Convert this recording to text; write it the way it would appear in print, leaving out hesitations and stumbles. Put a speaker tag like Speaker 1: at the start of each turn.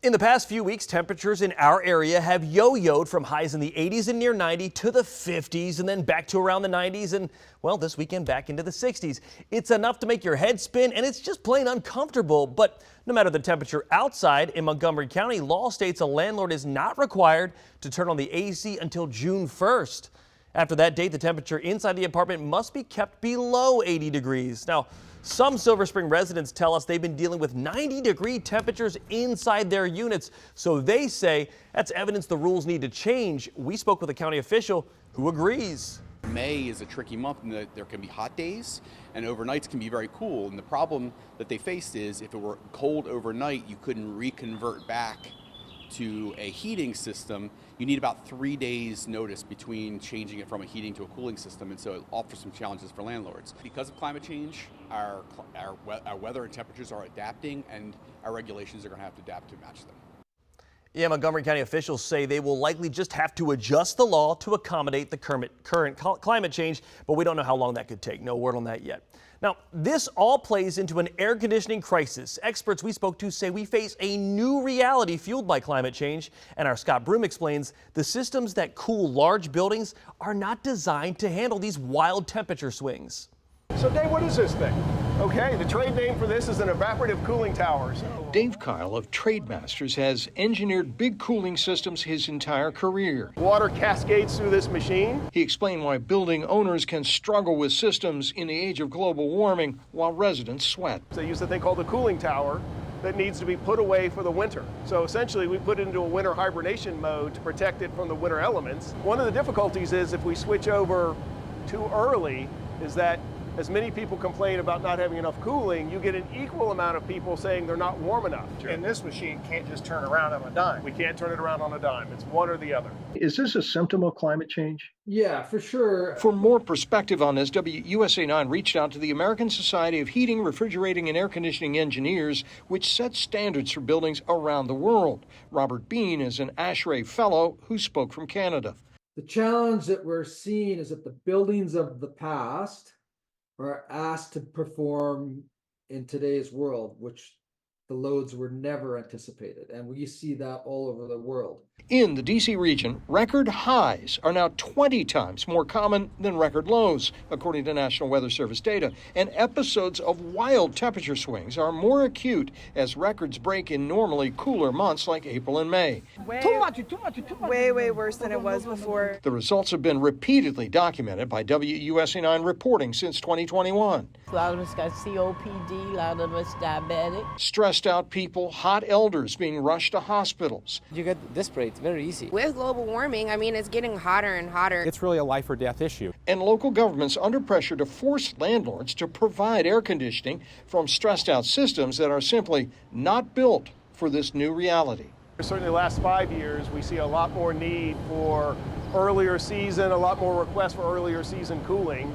Speaker 1: In the past few weeks, temperatures in our area have yo-yoed from highs in the 80s and near 90 to the 50s and then back to around the 90s and, well, this weekend back into the 60s. It's enough to make your head spin and it's just plain uncomfortable. But no matter the temperature outside in Montgomery County, law states a landlord is not required to turn on the AC until June 1st. After that date, the temperature inside the apartment must be kept below 80 degrees. Now, some Silver Spring residents tell us they've been dealing with 90-degree temperatures inside their units, so they say that's evidence the rules need to change. We spoke with a county official who agrees.
Speaker 2: May is a tricky month in that there can be hot days and overnights can be very cool. And the problem that they faced is if it were cold overnight, you couldn't reconvert back to a heating system. You need about 3 days notice between changing it from a heating to a cooling system, and so it offers some challenges for landlords. Because of climate change, our weather and temperatures are adapting, and our regulations are going to have to adapt to match them.
Speaker 1: Yeah, Montgomery County officials say they will likely just have to adjust the law to accommodate the current climate change, but we don't know how long that could take. No word on that yet. Now, this all plays into an air conditioning crisis. Experts we spoke to say we face a new reality fueled by climate change, and our Scott Broom explains the systems that cool large buildings are not designed to handle these wild temperature swings.
Speaker 3: So Dave, what is this thing? Okay, the trade name for this is an evaporative cooling tower.
Speaker 4: Dave Kyle of Trademasters has engineered big cooling systems his entire career.
Speaker 3: Water cascades through this machine.
Speaker 4: He explained why building owners can struggle with systems in the age of global warming while residents sweat.
Speaker 3: They use a thing called a cooling tower that needs to be put away for the winter. So essentially we put it into a winter hibernation mode to protect it from the winter elements. One of the difficulties is if we switch over too early is that as many people complain about not having enough cooling, you get an equal amount of people saying they're not warm enough.
Speaker 5: And this machine can't just turn around on a dime.
Speaker 3: We can't turn it around on a dime. It's one or the other.
Speaker 5: Is this a symptom of climate change?
Speaker 6: Yeah, for sure.
Speaker 4: For more perspective on this, WUSA 9 reached out to the American Society of Heating, Refrigerating, and Air Conditioning Engineers, which sets standards for buildings around the world. Robert Bean is an ASHRAE fellow who spoke from Canada.
Speaker 6: The challenge that we're seeing is that the buildings of the past are asked to perform in today's world, which the loads were never anticipated. And we see that all over the world.
Speaker 4: In the D.C. region, record highs are now 20 times more common than record lows, according to National Weather Service data. And episodes of wild temperature swings are more acute as records break in normally cooler months like April and May.
Speaker 7: Too much. Way worse than it was before.
Speaker 4: The results have been repeatedly documented by WUSA 9 reporting since 2021.
Speaker 8: A lot of us got COPD, a lot of us diabetic.
Speaker 4: Stressed out people, hot elders being rushed to hospitals.
Speaker 9: You get this spray, it's very easy.
Speaker 10: With global warming, I mean, it's getting hotter and hotter.
Speaker 11: It's really a life or death issue.
Speaker 4: And local governments under pressure to force landlords to provide air conditioning from stressed out systems that are simply not built for this new reality.
Speaker 3: Certainly the last 5 years, we see a lot more need for earlier season, a lot more requests for earlier season cooling.